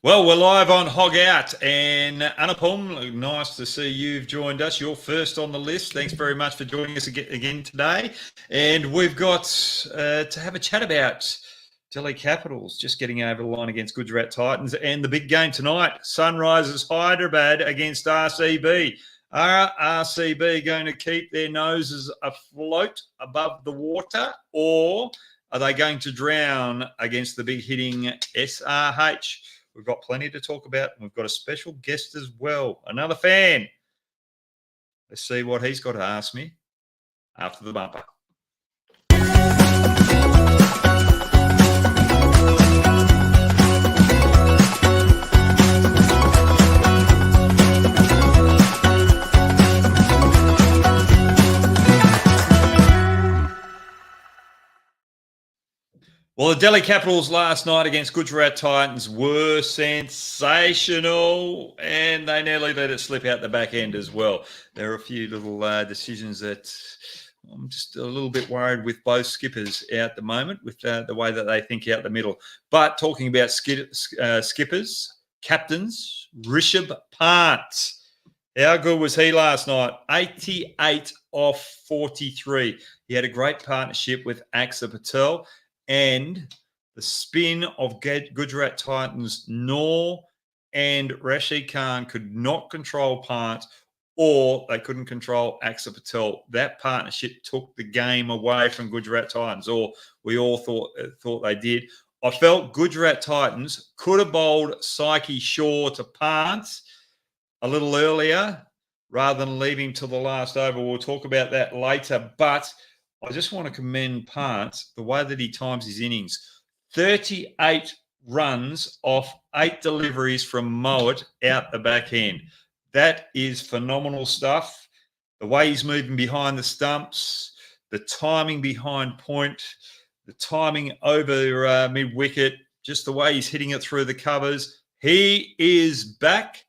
Well, we're live on HOGGOUT, and Anupam, nice to see you've joined us. You're first on the list. Thanks very much for joining us again today. And we've got to have a chat about Delhi Capitals just getting over the line against Gujarat Titans, and the big game tonight, Sunrisers Hyderabad against RCB. Are RCB going to keep their noses afloat above the water, or are they going to drown against the big hitting SRH? We've got plenty to talk about. We've got a special guest as well, another fan. Let's see what he's got to ask me after the bumper. Well, the Delhi Capitals last night against Gujarat Titans were sensational, and they nearly let it slip out the back end as well. There are a few little decisions that I'm just a little bit worried with both skippers out the moment with the way that they think out the middle. But talking about skippers, captains, Rishabh Pant. How good was he last night? 88 off 43. He had a great partnership with Axar Patel. And the spin of Gujarat Titans, Noor and Rashid Khan could not control Pant, or they couldn't control Axar Patel. That partnership took the game away from Gujarat Titans, or we all thought they did. I felt Gujarat Titans could have bowled Psyche Shaw to Pant a little earlier rather than leave him till the last over. We'll talk about that later, but I just want to commend Pant, the way that he times his innings. 38 runs off 8 deliveries from Mowat out the back end. That is phenomenal stuff. The way he's moving behind the stumps, the timing behind point, the timing over mid-wicket, just the way he's hitting it through the covers. He is back,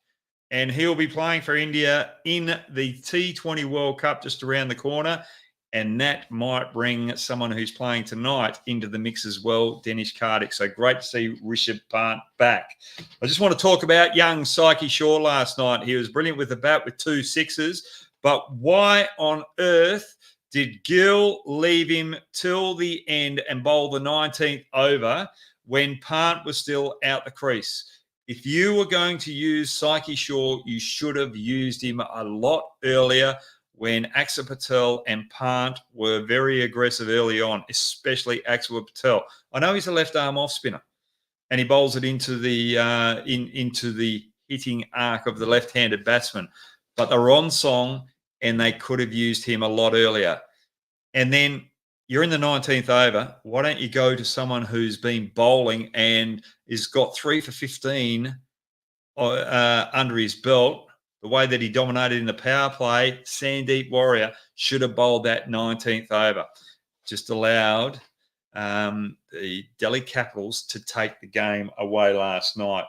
and he'll be playing for India in the T20 World Cup just around the corner. And that might bring someone who's playing tonight into the mix as well, Danish Karthik. So great to see Rishabh Pant back. I just want to talk about young Psyche Shaw last night. He was brilliant with the bat with 2 sixes. But why on earth did Gill leave him till the end and bowl the 19th over when Pant was still out the crease? If you were going to use Psyche Shaw, you should have used him a lot earlier, when Axar Patel and Pant were very aggressive early on, especially Axar Patel. I know he's a left arm off spinner, and he bowls it into the into the hitting arc of the left-handed batsman. But they're on song, and they could have used him a lot earlier. And then you're in the 19th over. Why don't you go to someone who's been bowling and has got 3 for 15 under his belt? The way that he dominated in the power play, Sandeep Warrior should have bowled that 19th over. Just allowed the Delhi Capitals to take the game away last night.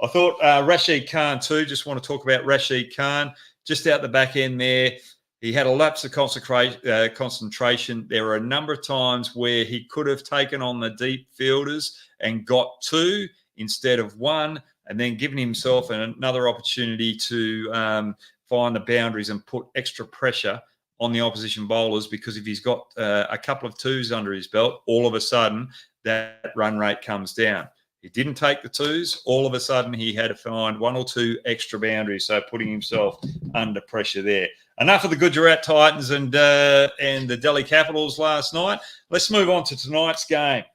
I thought Rashid Khan too, just want to talk about Rashid Khan. Just out the back end there, he had a lapse of concentration. There were a number of times where he could have taken on the deep fielders and got 2 instead of 1, and then given himself another opportunity to find the boundaries and put extra pressure on the opposition bowlers, because if he's got a couple of 2s under his belt, all of a sudden that run rate comes down. He didn't take the 2s. All of a sudden he had to find 1 or 2 extra boundaries, so putting himself under pressure there. Enough of the Gujarat Titans and the Delhi Capitals last night. Let's move on to tonight's game.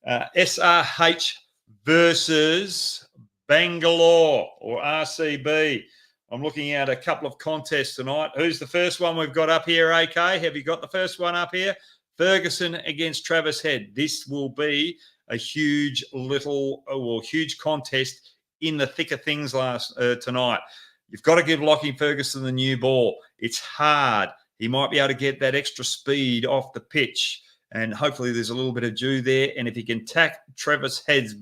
SRH versus Bangalore, or RCB. I'm looking at a couple of contests tonight. Who's the first one we've got up here, AK? Have you got the first one up here? Ferguson against Travis Head. This will be a huge contest in the thick of things tonight. You've got to give Lockie Ferguson the new ball. It's hard. He might be able to get that extra speed off the pitch, and hopefully there's a little bit of dew there. And if he can tack Travis Head's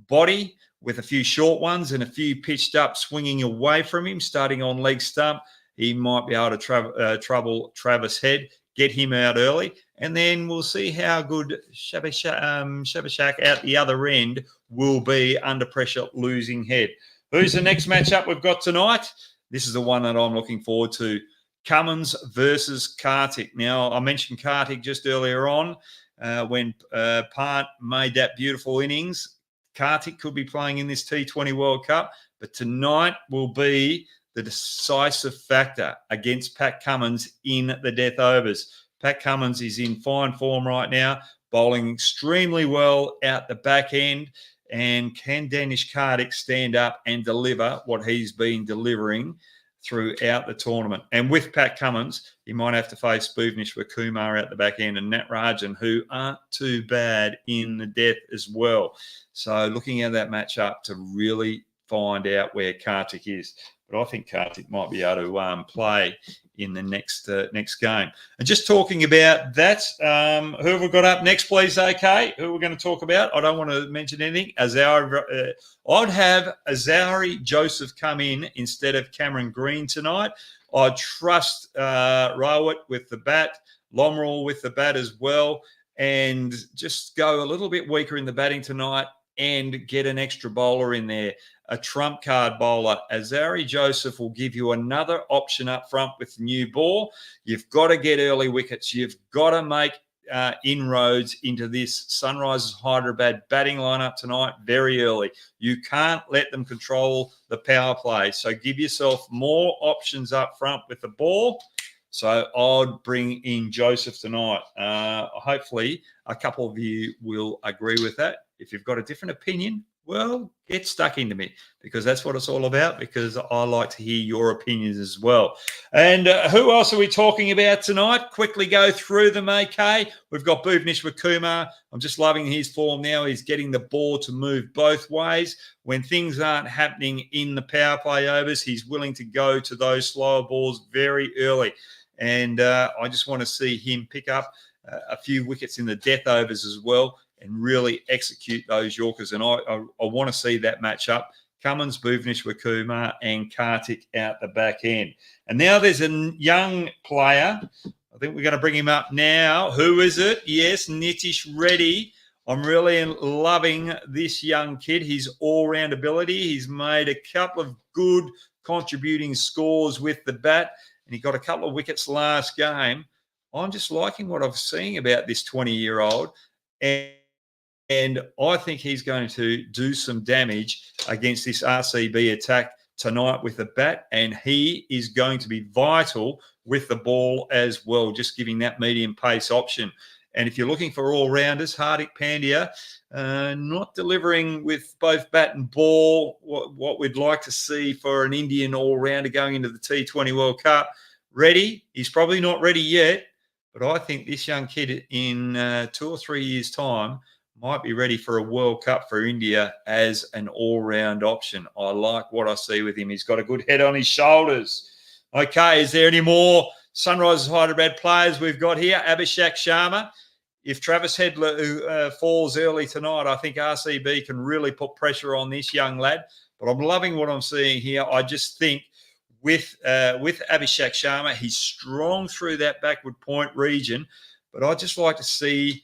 body with a few short ones and a few pitched up swinging away from him, starting on leg stump, he might be able to trouble Travis Head, get him out early. And then we'll see how good Shabashak out the other end will be under pressure, losing head. Who's the next matchup we've got tonight? This is the one that I'm looking forward to. Cummins versus Kartik. Now, I mentioned Kartik just earlier on when Part made that beautiful innings. Kartik could be playing in this T20 World Cup, but tonight will be the decisive factor against Pat Cummins in the death overs. Pat Cummins is in fine form right now, bowling extremely well out the back end. And can Danish Kartik stand up and deliver what he's been delivering throughout the tournament? And with Pat Cummins, he might have to face Bhuvneshwar Kumar out the back end and Nat Rajan, who aren't too bad in the death as well. So looking at that matchup to really find out where Kartik is. But I think Kartik might be able to play in the next game. And just talking about that, who have we got up next, please, OK? Who are we going to talk about? I don't want to mention anything. I'd have Azari Joseph come in instead of Cameron Green tonight. I trust Rowett with the bat, Lomrell with the bat as well, and just go a little bit weaker in the batting tonight and get an extra bowler in there, a trump card bowler. Azari Joseph will give you another option up front with the new ball. You've got to get early wickets. You've got to make inroads into this Sunrisers Hyderabad batting lineup tonight very early. You can't let them control the power play. So give yourself more options up front with the ball. So I'd bring in Joseph tonight. Hopefully a couple of you will agree with that. If you've got a different opinion, well, get stuck into me, because that's what it's all about, because I like to hear your opinions as well. And who else are we talking about tonight? Quickly go through them, OK? We've got Bhuvneshwar Kumar. I'm just loving his form now. He's getting the ball to move both ways. When things aren't happening in the power play overs, he's willing to go to those slower balls very early. And I just want to see him pick up a few wickets in the death overs as well and really execute those Yorkers. And I want to see that matchup. Cummins, Bhuvneshwar Kumar and Kartik out the back end. And now there's a young player. I think we're going to bring him up now. Who is it? Yes, Nitish Reddy. I'm really loving this young kid, his all-round ability. He's made a couple of good contributing scores with the bat, and he got a couple of wickets last game. I'm just liking what I'm seeing about this 20-year-old. And I think he's going to do some damage against this RCB attack tonight with the bat, and he is going to be vital with the ball as well, just giving that medium pace option. And if you're looking for all-rounders, Hardik Pandya, not delivering with both bat and ball what we'd like to see for an Indian all-rounder going into the T20 World Cup. Ready? He's probably not ready yet, but I think this young kid in 2 or 3 years' time might be ready for a World Cup for India as an all-round option. I like what I see with him. He's got a good head on his shoulders. Okay, is there any more Sunrisers Hyderabad players we've got here? Abhishek Sharma. If Travis Head falls early tonight, I think RCB can really put pressure on this young lad. But I'm loving what I'm seeing here. I just think with Abhishek Sharma, he's strong through that backward point region. But I'd just like to see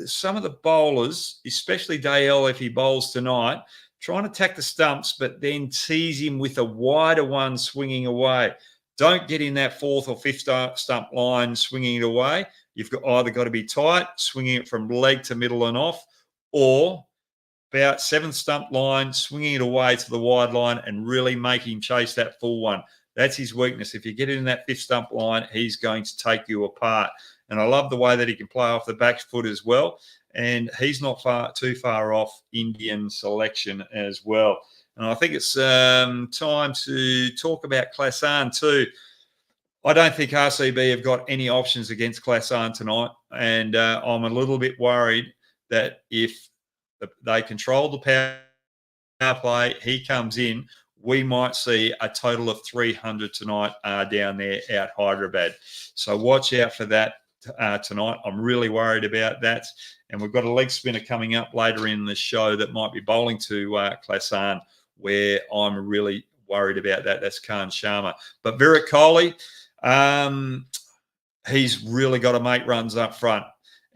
some of the bowlers, especially Dale if he bowls tonight, trying to attack the stumps, but then tease him with a wider one swinging away. Don't get in that 4th or 5th stump line swinging it away. You've either got to be tight, swinging it from leg to middle and off, or about 7th stump line, swinging it away to the wide line and really make him chase that full one. That's his weakness. If you get in that 5th stump line, he's going to take you apart. And I love the way that he can play off the back foot as well. And he's not too far off Indian selection as well. And I think it's time to talk about Klasan too. I don't think RCB have got any options against Klasan tonight. And I'm a little bit worried that if they control the power play, he comes in, we might see a total of 300 tonight down there out Hyderabad. So watch out for that tonight. I'm really worried about that. And we've got a leg spinner coming up later in the show that might be bowling to Klasan, where I'm really worried about that. That's Khan Sharma. But Virat Kohli, he's really got to make runs up front,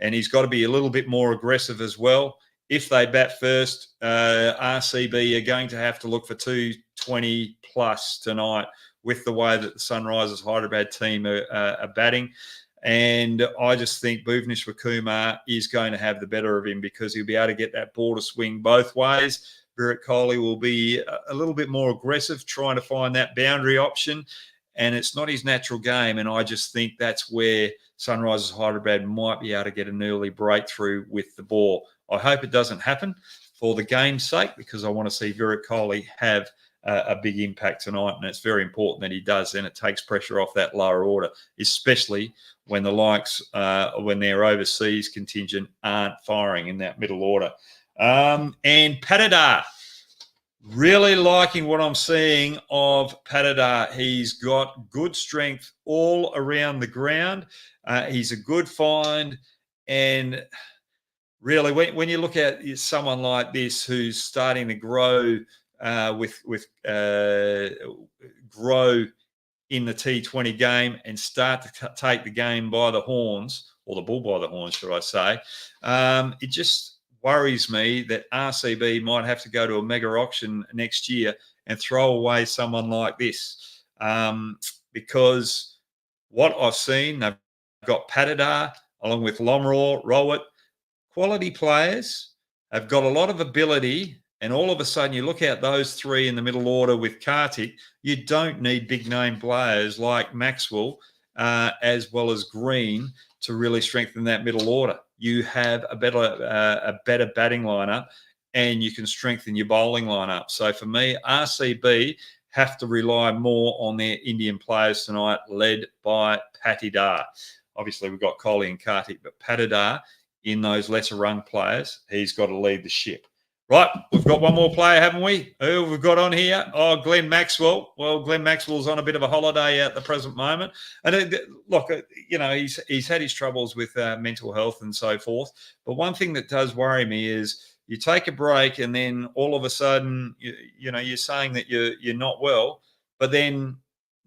and he's got to be a little bit more aggressive as well. If they bat first, RCB are going to have to look for 220 plus tonight with the way that the Sunrisers Hyderabad team are batting. And I just think Bhuvneshwar Kumar is going to have the better of him because he'll be able to get that ball to swing both ways. Virat Kohli will be a little bit more aggressive, trying to find that boundary option. And it's not his natural game. And I just think that's where Sunrisers Hyderabad might be able to get an early breakthrough with the ball. I hope it doesn't happen for the game's sake, because I want to see Virat Kohli have a big impact tonight. And it's very important that he does. And it takes pressure off that lower order, especially when the likes, when their overseas contingent aren't firing in that middle order. And Patidar, really liking what I'm seeing of Patidar. He's got good strength all around the ground. He's a good find. And really, when you look at someone like this who's starting to grow grow in the T20 game and start to take the game by the horns, or the bull by the horns, should I say, it just worries me that RCB might have to go to a mega auction next year and throw away someone like this, because what I've seen, they've got Patidar along with Lomraw, Rowett, quality players, have got a lot of ability, and all of a sudden you look at those three in the middle order with Karthik, you don't need big name players like Maxwell as well as Green to really strengthen that middle order. You have a better batting lineup, and you can strengthen your bowling lineup. So for me, RCB have to rely more on their Indian players tonight, led by Patidar. Obviously, we've got Kohli and Karthik, but Patidar, in those lesser run players, he's got to lead the ship. Right, we've got one more player, haven't we? Who have we got on here? Oh, Glenn Maxwell. Well, Glenn Maxwell's on a bit of a holiday at the present moment. And look, you know, he's had his troubles with mental health and so forth. But one thing that does worry me is you take a break and then all of a sudden, you know, you're saying that you're not well, but then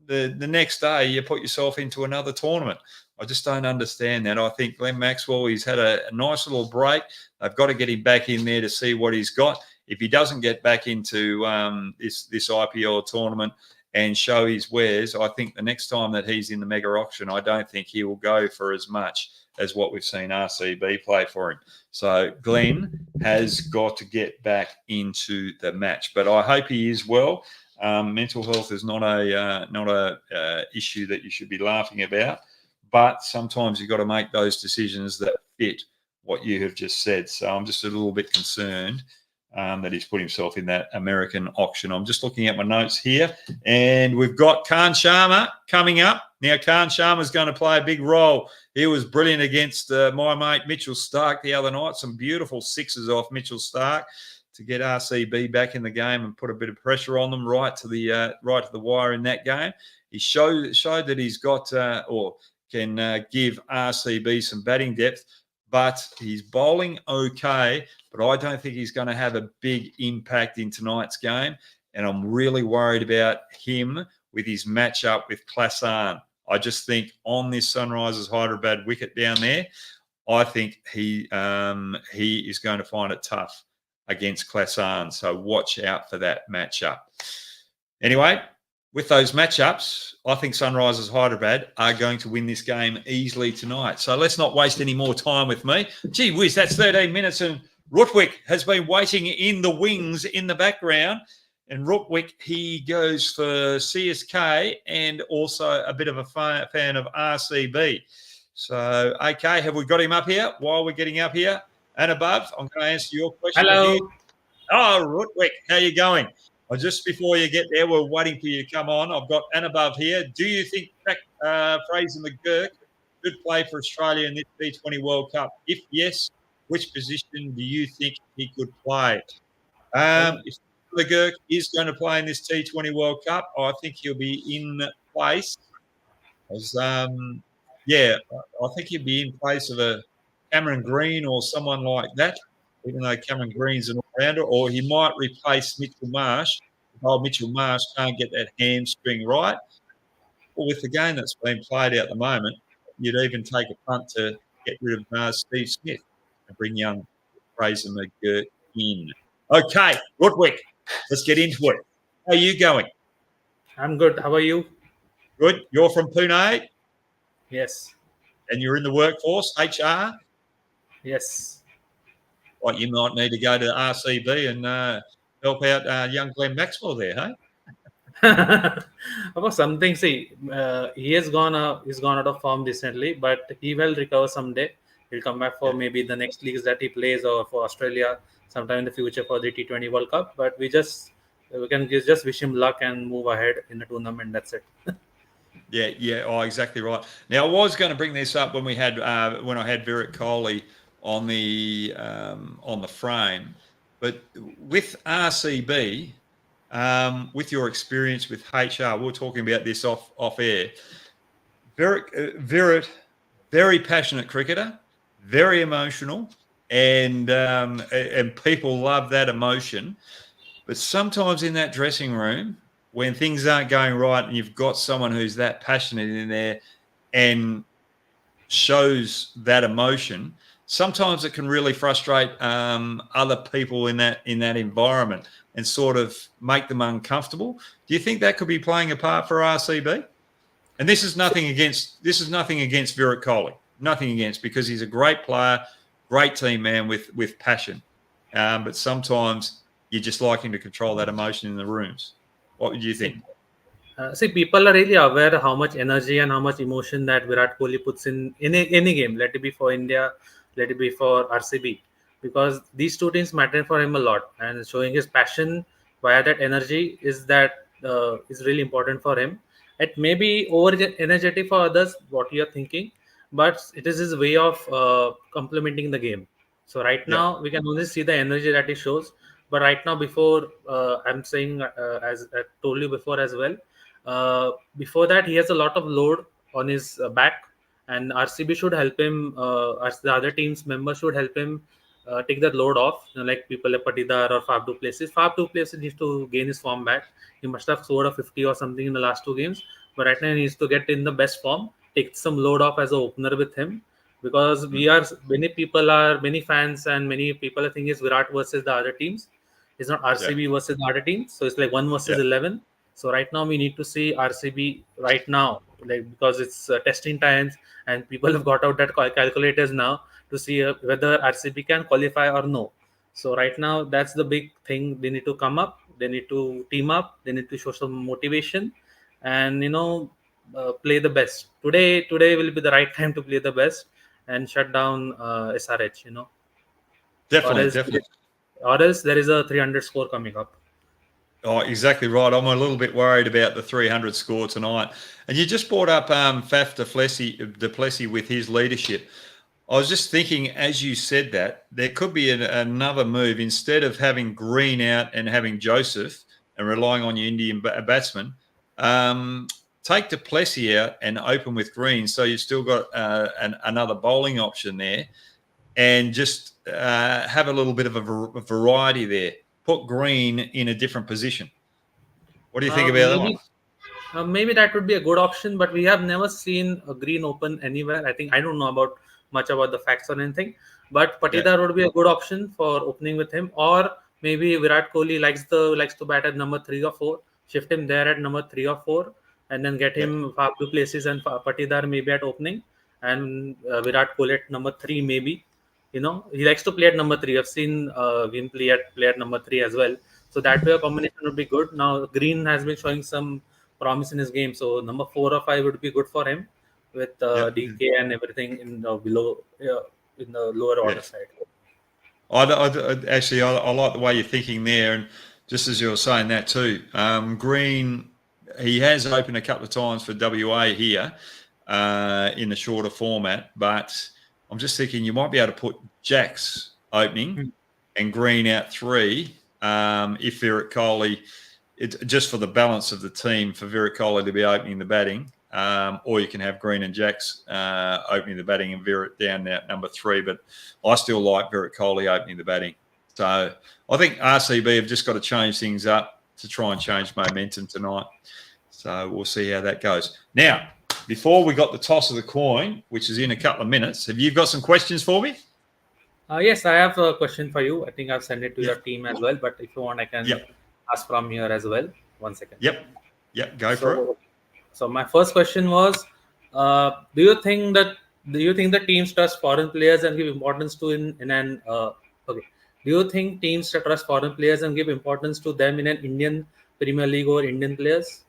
the next day you put yourself into another tournament. I just don't understand that. I think Glenn Maxwell, he's had a nice little break. They've got to get him back in there to see what he's got. If he doesn't get back into this IPL tournament and show his wares, I think the next time that he's in the mega auction, I don't think he will go for as much as what we've seen RCB play for him. So Glenn has got to get back into the match. But I hope he is well. Mental health is not a issue that you should be laughing about. But sometimes you've got to make those decisions that fit what you have just said. So I'm just a little bit concerned that he's put himself in that American auction. I'm just looking at my notes here, and we've got Khan Sharma coming up. Now, Khan Sharma is going to play a big role. He was brilliant against my mate Mitchell Starc the other night. Some beautiful sixes off Mitchell Starc to get RCB back in the game and put a bit of pressure on them right to the wire in that game. He showed that he's got can give RCB some batting depth, but he's bowling okay, but I don't think he's going to have a big impact in tonight's game, and I'm really worried about him with his matchup with Klasan. I just think on this Sunrisers Hyderabad wicket down there, I think he is going to find it tough against Klasan, so watch out for that matchup. Anyway, with those matchups, I think Sunrisers Hyderabad are going to win this game easily tonight. So let's not waste any more time with me. Gee whiz, that's 13 minutes, and Rutwick has been waiting in the wings in the background. And Rutwick, he goes for CSK and also a bit of a fan of RCB. So, okay, have we got him up here? While we're getting up here and above, I'm going to answer your question. Hello. Oh, Rutwick, how you going? Just before you get there, we're waiting for you to come on. I've got and above here. Do you think Fraser McGurk could play for Australia in this T20 World Cup? If yes, which position do you think he could play? If McGurk is going to play in this T20 World Cup, I think he'll be in place. I think he'll be in place of a Cameron Green or someone like that, even though Cameron Green's an all-rounder, or he might replace Mitchell Marsh. If Mitchell Marsh can't get that hamstring right. Well, with the game that's been played out at the moment, you'd even take a punt to get rid of Steve Smith and bring young Fraser McGirt in. Okay, Rutwick, let's get into it. How are you going? I'm good. How are you? Good. You're from Pune Yes. and you're in the workforce, HR. Yes. What you might need to go to RCB and help out young Glenn Maxwell there, hey? About something. See, he has gone. He's gone out of form recently, but he will recover someday. He'll come back for Yeah. maybe the next leagues that he plays, or for Australia sometime in the future for the T20 World Cup. But we can just wish him luck and move ahead in the tournament. That's it. Yeah. Oh, exactly right. Now, I was going to bring this up when we had when I had Virat Kohli on the frame, but with RCB, with your experience with HR, we were talking about this off air. Virat, very passionate cricketer, very emotional, and people love that emotion. But sometimes in that dressing room, when things aren't going right and you've got someone who's that passionate in there and shows that emotion, sometimes it can really frustrate other people in that environment and sort of make them uncomfortable. Do you think that could be playing a part for RCB? And this is nothing against Virat Kohli, nothing against, because he's a great player, great team man with passion. But sometimes you just like him to control that emotion in the rooms. What would you think? See, people are really aware how much energy and how much emotion that Virat Kohli puts in any game. Let it be for India, let it be for RCB, because these two teams matter for him a lot. And showing his passion via that energy is really important for him. It may be over energetic for others, what you are thinking, but it is his way of complementing the game. So right Yeah, now we can only see the energy that he shows. But right now, before I'm saying, as I told you before as well, before that, he has a lot of load on his back, and RCB should help him. As the other team's members should help him take that load off. Like people like Patidar or Fab Duplessis. Fab Duplessis needs to gain his form back. He must have scored a 50 or something in the last two games, but right now he needs to get in the best form. Take some load off as an opener with him, because many fans and many people are thinking it's Virat versus the other teams. It's not yeah, RCB versus the other teams. So it's like 1 versus yeah, 11. So right now we need to see RCB right now, like, because it's testing times and people have got out that calculators now to see whether RCB can qualify or no. So right now that's the big thing. They need to come up. They need to team up. They need to show some motivation, and play the best. Today will be the right time to play the best and shut down SRH. Or definitely, else definitely. or else there is a 300 score coming up. Oh, exactly right. I'm a little bit worried about the 300 score tonight. And you just brought up Faf Duplessis with his leadership. I was just thinking, as you said that, there could be another move. Instead of having Green out and having Joseph and relying on your Indian batsman, take Duplessis out and open with Green. So you've still got another bowling option there, and just have a little bit of a variety there. Put Green in a different position. What do you think about that one? Maybe that would be a good option, but we have never seen a Green open anywhere. I don't know about much about the facts or anything, but Yeah, Patidar would be a good option for opening with him, or maybe Virat Kohli likes to bat at number 3 or 4, shift him there at number 3 or 4, and then get yeah, him Fab Duplessis and Patidar maybe at opening, and Virat Kohli at number 3 maybe. He likes to play at number 3. I've seen him play at number 3 as well. So that way a combination would be good. Now Green has been showing some promise in his game, so number 4 or 5 would be good for him with yeah, DK and everything in the below, in the lower yeah. order side. Actually, I like the way you're thinking there, and just as you were saying that too, Green, he has opened a couple of times for WA here in the shorter format, but I'm just thinking you might be able to put Jacks opening and Green out 3 if Virat Kohli, just for the balance of the team, for Virat Kohli to be opening the batting. Or you can have Green and Jacks opening the batting and Virat down at number 3. But I still like Virat Kohli opening the batting. So I think RCB have just got to change things up to try and change momentum tonight. So we'll see how that goes. Now, before we got the toss of the coin, which is in a couple of minutes, have you got some questions for me? Yes, I have a question for you. I think I've sent it to Yep. your team as well, but if you want, I can Yep. ask from here as well. 1 second. Yep. Go for it. So my first question was, do you think the teams trust foreign players and give importance to in an okay? Do you think teams trust foreign players and give importance to them in an Indian Premier League or Indian players?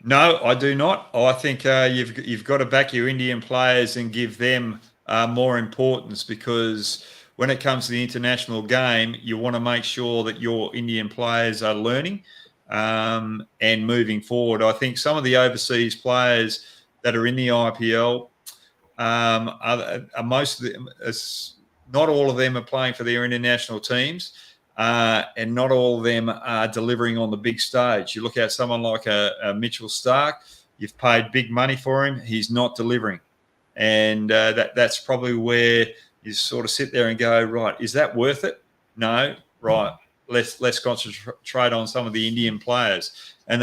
No, I do not. I think you've got to back your Indian players and give them more importance, because when it comes to the international game, you want to make sure that your Indian players are learning and moving forward. I think some of the overseas players that are in the IPL, are most of them, not all of them are playing for their international teams. And not all of them are delivering on the big stage. You look at someone like a Mitchell Stark, you've paid big money for him, he's not delivering. And that's probably where you sort of sit there and go, right, is that worth it? No, right. Let's concentrate on some of the Indian players. And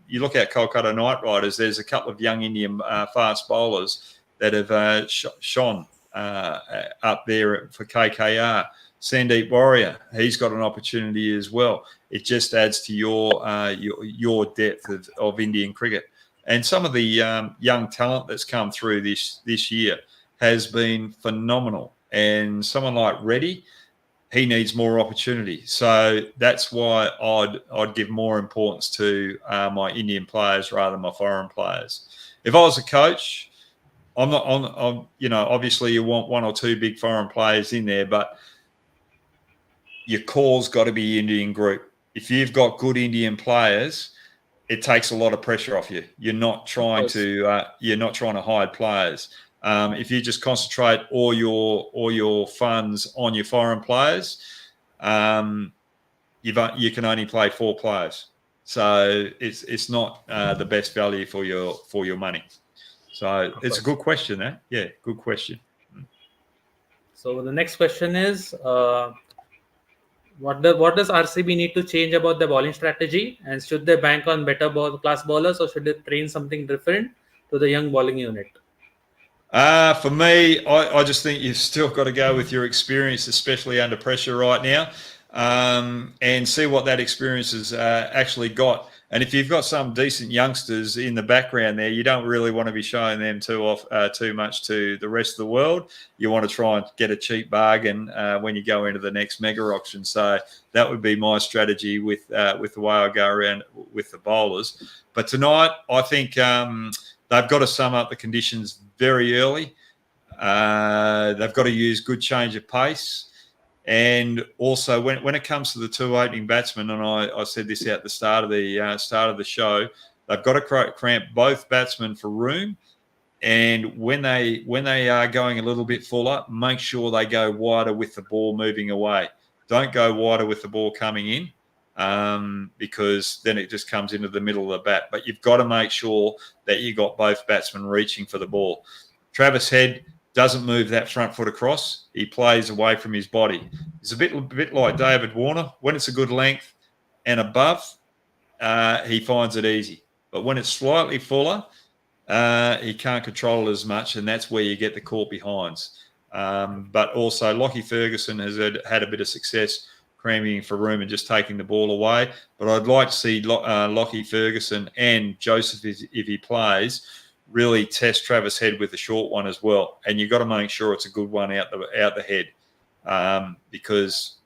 you look at Kolkata Knight Riders, there's a couple of young Indian fast bowlers that have shone up there for KKR. Sandeep Warrior, he's got an opportunity as well. It just adds to your depth of Indian cricket. And some of the young talent that's come through this year has been phenomenal. And someone like Reddy, he needs more opportunity. So that's why I'd give more importance to my Indian players rather than my foreign players. If I was a coach, I'm obviously you want one or two big foreign players in there, but your call's got to be Indian group. If you've got good Indian players, it takes a lot of pressure off you. You're not trying to hide players. If you just concentrate all your funds on your foreign players, you can only play 4 players. So it's not the best value for your money. So it's a good question, eh? Yeah, good question. So the next question is, what does RCB need to change about the bowling strategy, and should they bank on better class bowlers, or should they train something different to the young bowling unit? For me, I just think you've still got to go with your experience, especially under pressure right now, and see what that experience has actually got. And if you've got some decent youngsters in the background there, you don't really want to be showing them too much to the rest of the world. You want to try and get a cheap bargain when you go into the next mega auction. So that would be my strategy with the way I go around with the bowlers. But tonight, I think they've got to sum up the conditions very early. They've got to use good change of pace. And also, when it comes to the 2 opening batsmen, and I said this at the start of the show, they've got to cramp both batsmen for room. And when they are going a little bit fuller, make sure they go wider with the ball moving away. Don't go wider with the ball coming in, because then it just comes into the middle of the bat. But you've got to make sure that you got both batsmen reaching for the ball. Travis Head doesn't move that front foot across. He plays away from his body. He's a bit like David Warner. When it's a good length and above, he finds it easy. But when it's slightly fuller, he can't control it as much, and that's where you get the caught behinds. But also, Lockie Ferguson has had a bit of success cramming for room and just taking the ball away. But I'd like to see Lockie Ferguson and Joseph, if he plays, really test Travis Head with the short one as well. And you've got to make sure it's a good one out the head, because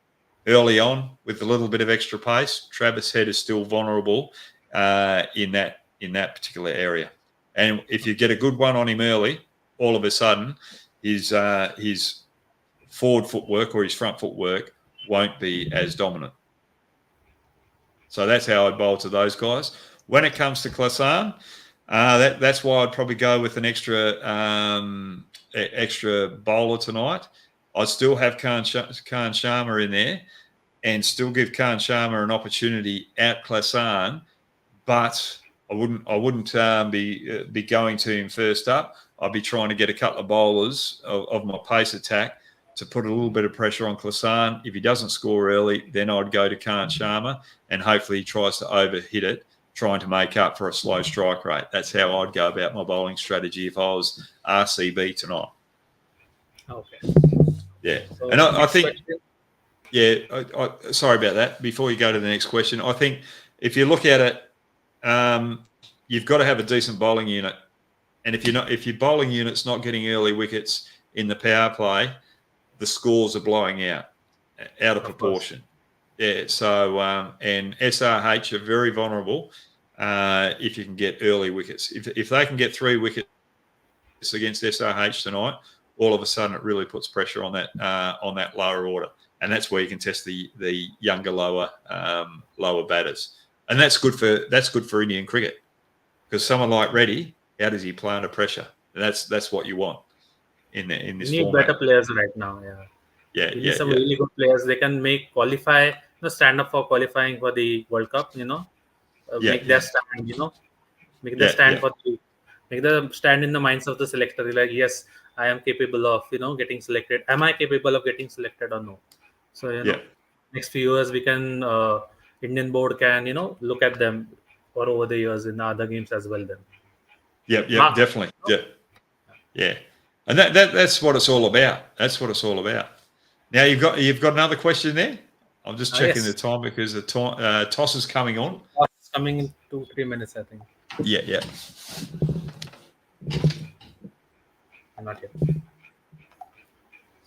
early on, with a little bit of extra pace, Travis Head is still vulnerable in that particular area. And if you get a good one on him early, all of a sudden his forward footwork or his front footwork won't be as dominant. So that's how I'd bowl to those guys. When it comes to Klasan, that's why I'd probably go with an extra bowler tonight. I'd still have Khan Sharma in there and still give Khan Sharma an opportunity at Klasan, but I wouldn't be going to him first up. I'd be trying to get a couple of bowlers of my pace attack to put a little bit of pressure on Klasan. If he doesn't score early, then I'd go to Khan Sharma, and hopefully he tries to overhit it, trying to make up for a slow strike rate. That's how I'd go about my bowling strategy if I was RCB tonight. Okay. Yeah. So And I next think, question. yeah, sorry about that. Before you go to the next question, I think if you look at it, you've got to have a decent bowling unit. And if your bowling unit's not getting early wickets in the power play, the scores are blowing out of proportion. Yeah. So and SRH are very vulnerable if you can get early wickets. If they can get 3 wickets against SRH tonight, all of a sudden it really puts pressure on that lower order, and that's where you can test the younger lower batters, and that's good for Indian cricket, because someone like Reddy, how does he play under pressure? And that's what you want in this We need format. better players right now. Yeah, We need yeah, some yeah. really good players. They can stand up for qualifying for the World Cup. Make their stand. Make the stand make the stand in the minds of the selector. Like, yes, I am capable of getting selected. Am I capable of getting selected or no? So next few years we can Indian board can look at them for over the years in the other games as well. Then Definitely. Yeah. And that's what it's all about. That's what it's all about. Now you've got another question there. I'm just checking the time because the toss is coming on. It's coming in 2-3 minutes, I think. Yeah. Not yet.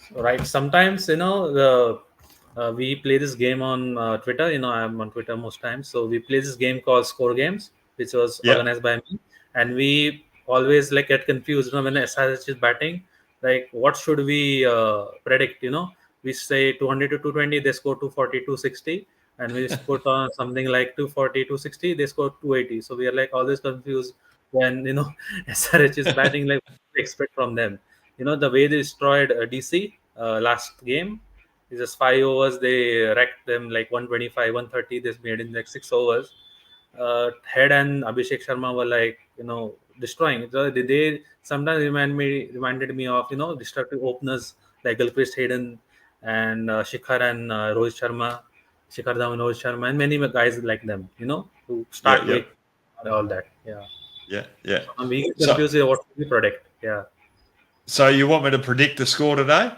So, right. Sometimes we play this game on Twitter. I'm on Twitter most times. So we play this game called Score Games, which was organized by me, and we always get confused. When SRH is batting, what should we predict? We say 200 to 220, they score 240, 260, and we put on something like 240, 260, they score 280. So we are always confused when SRH is batting. What do we expect from them? The way they destroyed DC last game. It's just 5 overs. They wrecked them 125, 130. They made in 6 overs. Head and Abhishek Sharma were destroying. So they sometimes reminded me of destructive openers like Gilchrist Hayden and Shikhar and Rohit Sharma, Shikhar Dhawan, Rohit Sharma, and many guys like them. Who start with all that. Yeah. So I'm being confused with what we predict. Yeah. So you want me to predict the score today?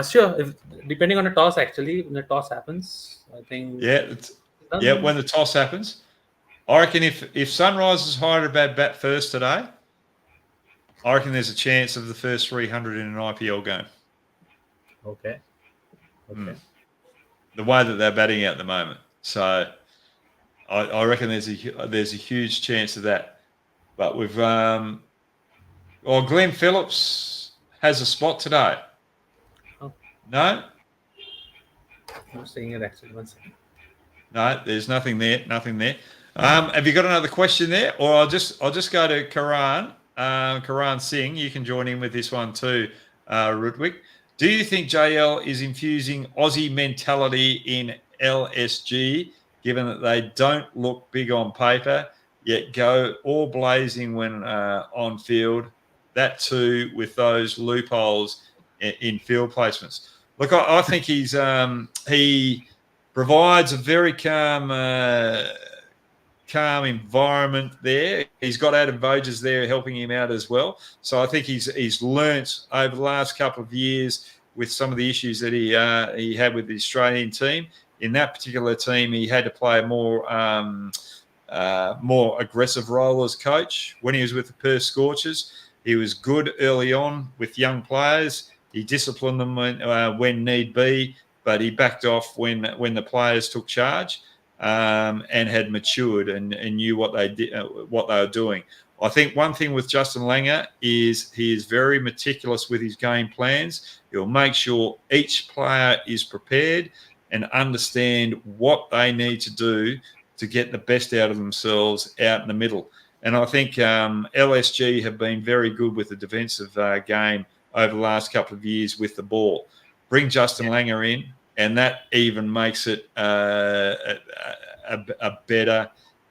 Sure. If depending on the toss, actually, when the toss happens, I think. When the toss happens, I reckon if Sunrisers Hyderabad bat first today, I reckon there's a chance of the first 300 in an IPL game. Okay. The way that they're batting out at the moment, so I reckon there's a huge chance of that. But we've Glenn Phillips has a spot today. No? I'm seeing it actually. 1 second. No, there's nothing there. Have you got another question there? Or I'll just go to Karan. Karan Singh, you can join in with this one too, Rudwick. Do you think JL is infusing Aussie mentality in LSG, given that they don't look big on paper, yet go all blazing when on field? That too, with those loopholes in field placements. Look, I think he provides a very calm environment there. He's got Adam Voges there helping him out as well. So I think he's learnt over the last couple of years with some of the issues that he had with the Australian team. In that particular team, he had to play a more aggressive role as coach. When he was with the Perth Scorchers, he was good early on with young players. He disciplined them when need be, but he backed off when the players took charge and had matured and knew what they did, what they were doing. I think one thing with Justin Langer is he is very meticulous with his game plans. He'll make sure each player is prepared and understand what they need to do to get the best out of themselves out in the middle. And I think LSG have been very good with the defensive game over the last couple of years with the ball. Bring Justin Langer in, and that even makes it a better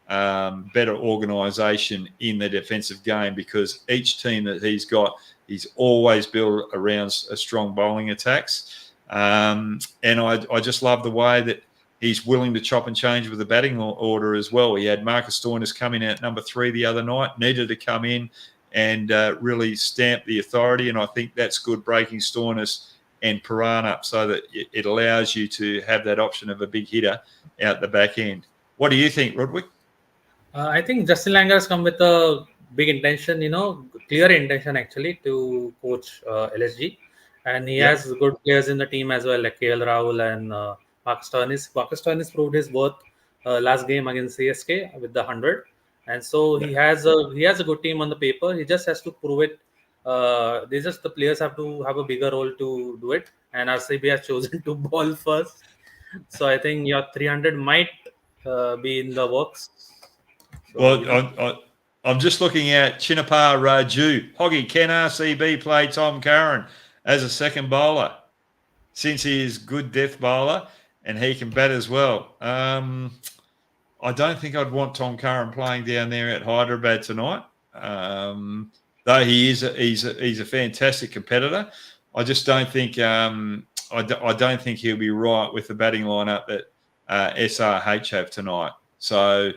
organisation in the defensive game, because each team that he's got, he's always built around a strong bowling attacks. And I just love the way that he's willing to chop and change with the batting order as well. He had Marcus Stoinis coming out number 3 the other night, needed to come in and really stamp the authority. And I think that's good, breaking Stoinis and Piran up so that it allows you to have that option of a big hitter out the back end. What do you think, Rodwick? I think Justin Langer has come with a big intention, clear intention actually to coach LSG. And he has good players in the team as well, like KL Rahul and Marcus Stoinis. Marcus Stoinis proved his worth last game against CSK with the 100. And so he has a good team on the paper. He just has to prove it. The players have to have a bigger role to do it. And RCB has chosen to ball first. So I think your 300 might be in the works. So, well, I'm just looking at Chinnappa Raju. Hoggy, can RCB play Tom Curran as a second bowler, since he is good death bowler and he can bat as well? I don't think I'd want Tom Curran playing down there at Hyderabad tonight. Though he's a fantastic competitor, I just don't think I don't think he'll be right with the batting lineup that SRH have tonight. So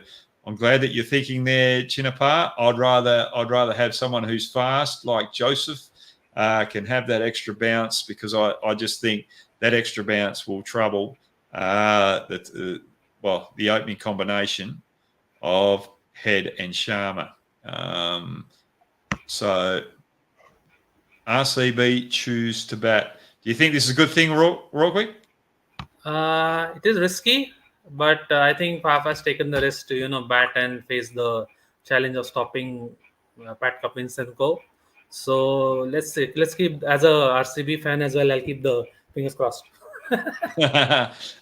I'm glad that you're thinking there, Chinnappa. I'd rather have someone who's fast like Joseph, can have that extra bounce, because I just think that extra bounce will trouble the opening combination of Head and Sharma. So RCB choose to bat. Do you think this is a good thing, Rockwick? It is risky, but I think Faf has taken the risk to bat and face the challenge of stopping Pat Cummins and co. So let's see. Let's keep, as a RCB fan as well, I'll keep the fingers crossed.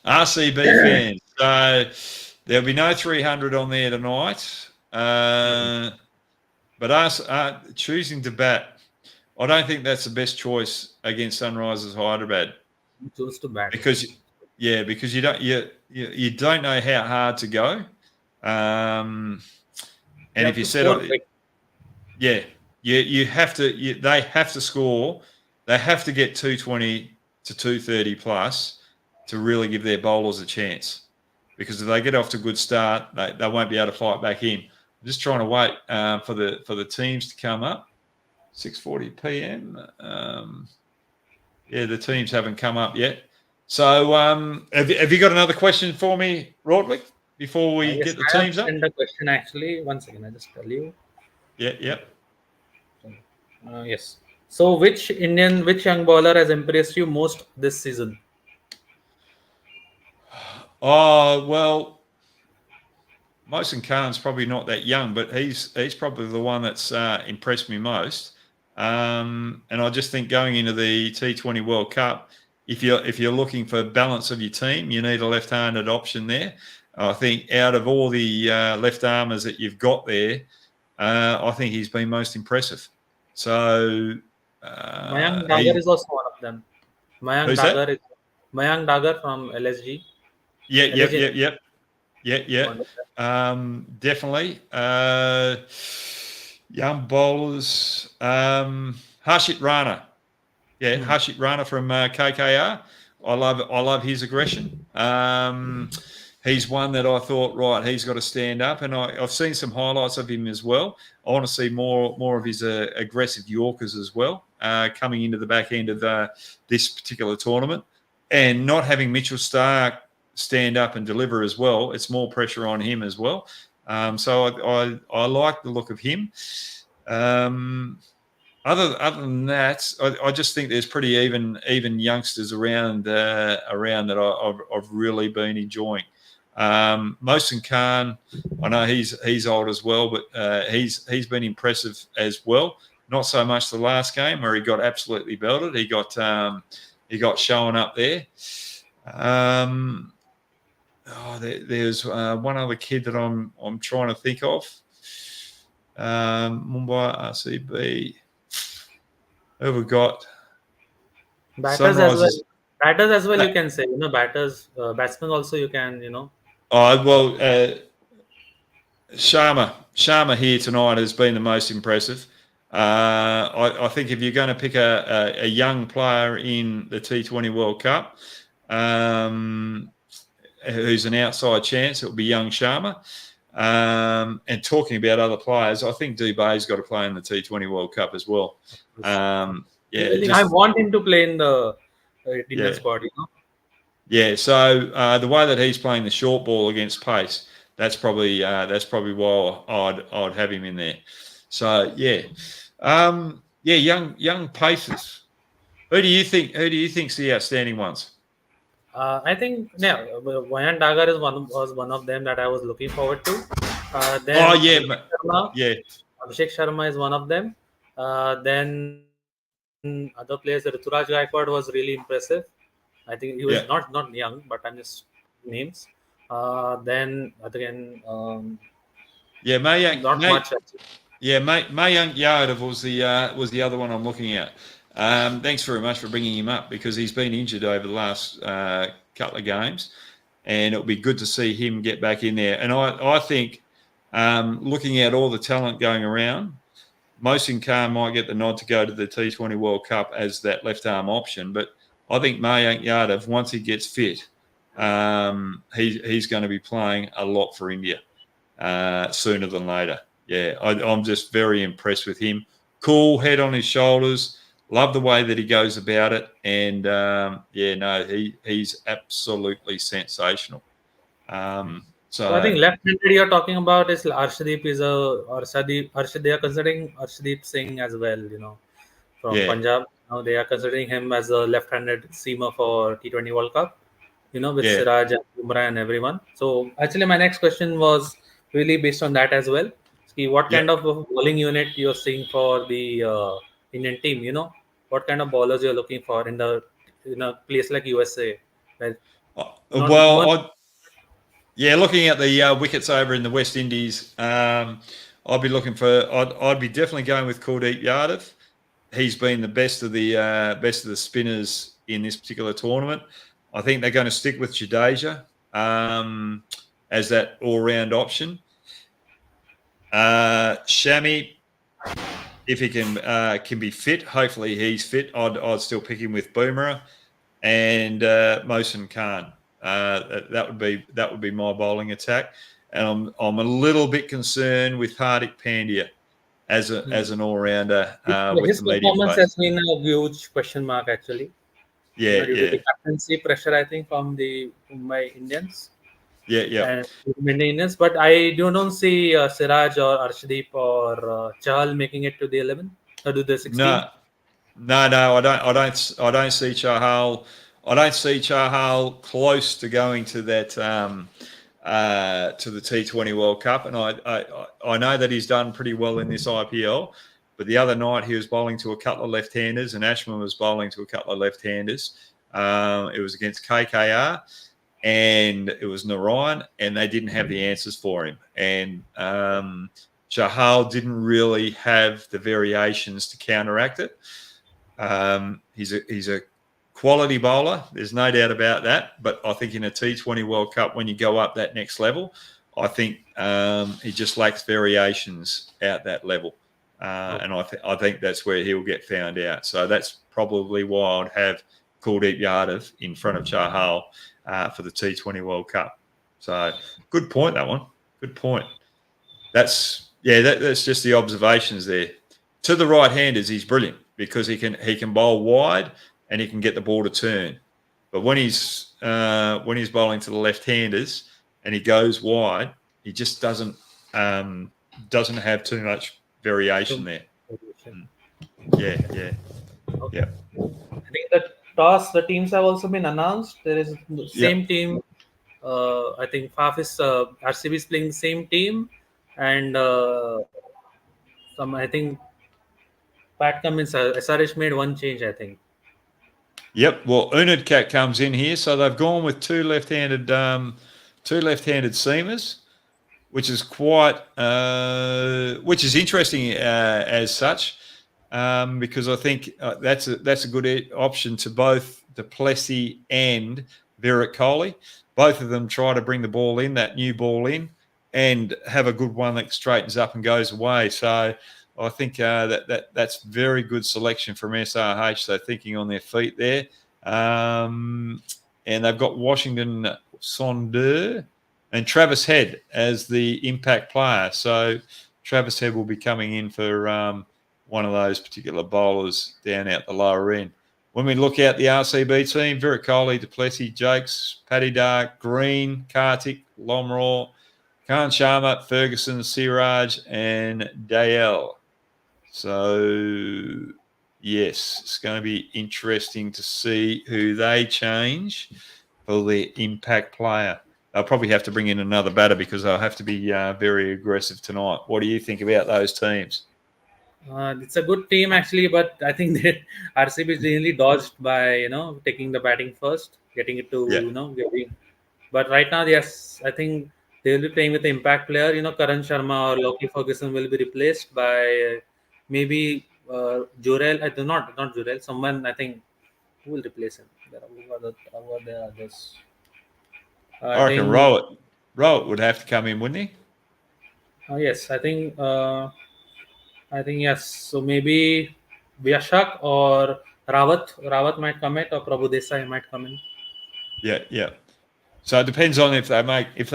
RCB fans. So there'll be no 300 on there tonight. But us choosing to bat, I don't think that's the best choice against Sunrisers Hyderabad. Choose to bat because you don't know how hard to go, and if you set up, you have to. They have to score. They have to get 220 to 230 plus to really give their bowlers a chance. Because if they get off to a good start, they won't be able to fight back in. I'm just trying to wait for the teams to come up. 6:40 p.m. The teams haven't come up yet. So have you got another question for me, Rodwick, before we get the teams up? I have a question actually. One second, I just tell you. Yeah. Yes. So which young bowler has impressed you most this season? Oh, well, Mohsin Khan's probably not that young, but he's probably the one that's impressed me most. And I just think going into the T20 World Cup, if you're looking for balance of your team, you need a left-handed option there. I think out of all the left armers that you've got there, I think he's been most impressive. So Mayank Dagar is also one of them. Mayank Dagar from LSG. Yep. Definitely. Young bowlers. Harshit Rana. Yeah, Harshit Rana from KKR. I love his aggression. He's one that I thought, right, he's got to stand up, and I've seen some highlights of him as well. I want to see more of his aggressive Yorkers as well, coming into the back end of this particular tournament, and not having Mitchell Starc stand up and deliver as well. It's more pressure on him as well. So I like the look of him. Other than that, I just think there's pretty even youngsters around that I've really been enjoying. Mohsin Khan, I know he's old as well, but he's been impressive as well. Not so much the last game where he got absolutely belted. He got showing up there. There's one other kid that I'm trying to think of. Mumbai RCB. Who have we got? Batters as well. Batters as well, you can say. Batters, batsmen also you can, Sharma here tonight has been the most impressive. I think if you're going to pick a young player in the T20 World Cup, who's an outside chance. It will be young Sharma. And talking about other players, I think Dubé's got to play in the T20 World Cup as well. I want him to play in the Indian squad. Yeah. So the way that he's playing the short ball against pace, that's probably why I'd have him in there. So young paces. Who do you think's the outstanding ones? I think Vayan Dagar was one of them that I was looking forward to. Then Abhishek Sharma is one of them. Then other players, Rituraj Gaikwad was really impressive. I think he was not young, but I'm just names. Then again, Mayank. Not much. Mayank Yadav was the other one I'm looking at. Thanks very much for bringing him up because he's been injured over the last couple of games, and it'll be good to see him get back in there. And I think, looking at all the talent going around, Mohsin Khan might get the nod to go to the T20 World Cup as that left arm option, but I think Mayank Yadav, once he gets fit, he's going to be playing a lot for India sooner than later. Yeah, I'm just very impressed with him. Cool head on his shoulders. Love the way that he goes about it, and he's absolutely sensational. So I think left-handed you're talking about is Arshdeep they are considering Arshdeep Singh as well. From Punjab. Now they are considering him as a left-handed seamer for T20 World Cup. With Siraj and Bumrah and everyone. So actually, my next question was really based on that as well. See what kind of bowling unit you're seeing for the Indian team. What kind of bowlers you're looking for in a place like USA. Looking at the wickets over in the West Indies, I'd be definitely going with Kuldeep Yadav. He's been the best of the spinners in this particular tournament. I think they're going to stick with Jadeja as that all-round option. Shami, if he can be fit, hopefully he's fit. I'd still pick him with Bumrah and Mohsin Khan. That would be my bowling attack, and I'm a little bit concerned with Hardik Pandya as an all-rounder with the medium performance has been a huge question mark actually. Due to the captaincy pressure, I think, from the Mumbai Indians. And Indians, but I don't see Siraj or Arshdeep or Chahal making it to the 11 or to the 16. No, I don't see Chahal. I don't see Chahal close to going to that to the T20 World Cup, and I know that he's done pretty well in this IPL. But the other night he was bowling to a couple of left-handers, and Ashman was bowling to a couple of left-handers. It was against KKR, and it was Narayan, and they didn't have the answers for him. And Chahal didn't really have the variations to counteract it. He's a quality bowler. There's no doubt about that. But I think in a T20 World Cup, when you go up that next level, I think he just lacks variations at that level. And I think that's where he'll get found out. So that's probably why I'd have Kuldeep Yadav in front of Chahal for the T20 World Cup. So good point, that one. Good point. That's just the observations there. To the right-handers, he's brilliant because he can bowl wide and he can get the ball to turn. But when he's bowling to the left-handers and he goes wide, he just doesn't have too much variation there. Yeah. Okay. I think the teams have also been announced. There is the same team. I think RCB is playing the same team, and I think Pat Cummins, SRH made one change, I think. Yep. Well, Unadkat comes in here, so they've gone with two left-handed seamers, which is interesting as such, because I think that's a good option to both du Plessis and Virat Kohli. Both of them try to bring the ball in, that new ball in, and have a good one that straightens up and goes away. So I think that's very good selection from SRH. They're thinking on their feet there. And they've got Washington Sondeur, and Travis Head as the impact player. So Travis Head will be coming in for one of those particular bowlers down out the lower end. When we look at the RCB team, Virat Kohli, Duplessis, Jakes, Patidar, Green, Karthik, Lomraw, Khan Sharma, Ferguson, Siraj, and Dale. So, yes, it's going to be interesting to see who they change for the impact player. They'll probably have to bring in another batter because they'll have to be very aggressive tonight. What do you think about those teams? It's a good team actually, but I think that RCB is really dodged by taking the batting first, getting it to Yeah. getting. But right now, yes, I think they will be playing with the impact player. Karan Sharma or Lockie Ferguson will be replaced by maybe Jurel. I do not Jurel. Someone I think who will replace him. Who are the others? I I reckon think Rowett would have to come in, wouldn't he? yes, I think yes. So maybe Vyashak or Rawat. Rawat might come in, or Prabhu Desai might come in. Yeah. So it depends on if they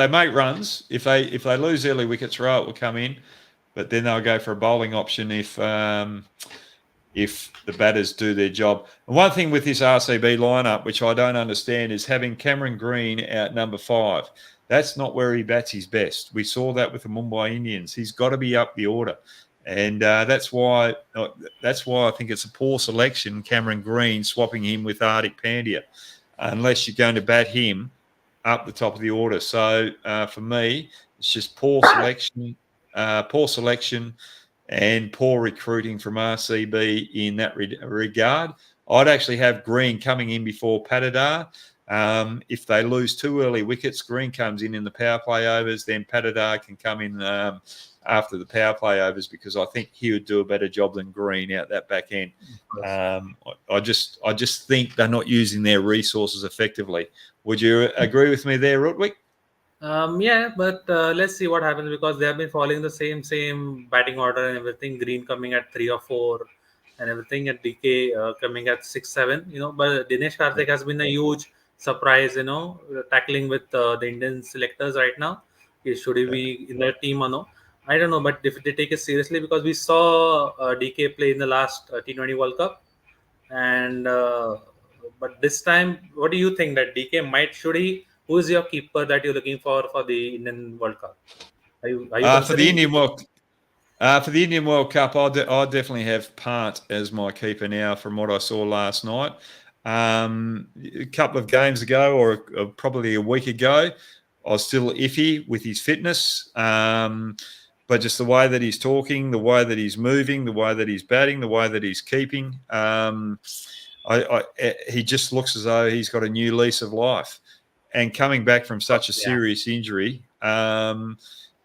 make runs. If they lose early wickets, Rowett will come in, but then they'll go for a bowling option if the batters do their job. And one thing with this RCB lineup, which I don't understand, is having Cameron Green out number 5. That's not where he bats his best. We saw that with the Mumbai Indians. He's got to be up the order. And that's why I think it's a poor selection, Cameron Green, swapping him with Hardik Pandya, unless you're going to bat him up the top of the order. So for me, it's just poor selection, and poor recruiting from RCB in that regard. I'd actually have Green coming in before Patidar. If they lose 2 early wickets, Green comes in the power play overs, then Patidar can come in after the power play overs, because I think he would do a better job than Green out that back end. I just think they're not using their resources effectively. Would you agree with me there, Rutwick? Yeah, but let's see what happens, because they have been following the same batting order and everything. Green coming at 3 or 4, and everything, at DK coming at 6, 7. But Dinesh Karthik has been a huge surprise. Tackling with the Indian selectors right now. Should he be in the team or no? I don't know, but if they take it seriously, because we saw DK play in the last T20 World Cup, and but this time, what do you think that DK should he? Who is your keeper that you're looking for the Indian World Cup? Are you For the considering? Indian World Cup, I definitely have Pant as my keeper now. From what I saw last night, a couple of games ago, or probably a week ago, I was still iffy with his fitness. But just the way that he's talking, the way that he's moving, the way that he's batting, the way that he's keeping, he just looks as though he's got a new lease of life. And coming back from such a serious injury, the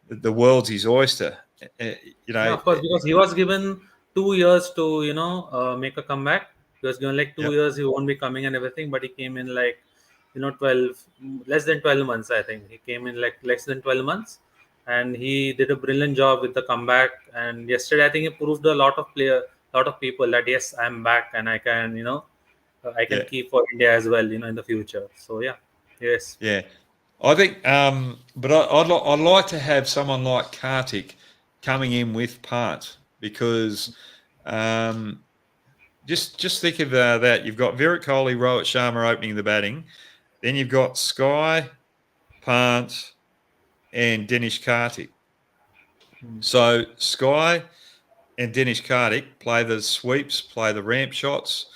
world's his oyster. Of course, because he was given 2 years to make a comeback. He was given like 2 years, he won't be coming and everything, but he came in like less than 12 months. I think he came in like less than 12 months, and he did a brilliant job with the comeback. And yesterday, I think he proved a lot of people that yes, I'm back and I can I can keep for India as well in the future. So yes. Yeah, I think, but I'd like to have someone like Karthik coming in with Pant, because just think of that. You've got Virat Kohli, Rohit Sharma opening the batting, then you've got Sky, Pant, and Dinesh Karthik. So Sky and Dinesh Karthik play the sweeps, play the ramp shots,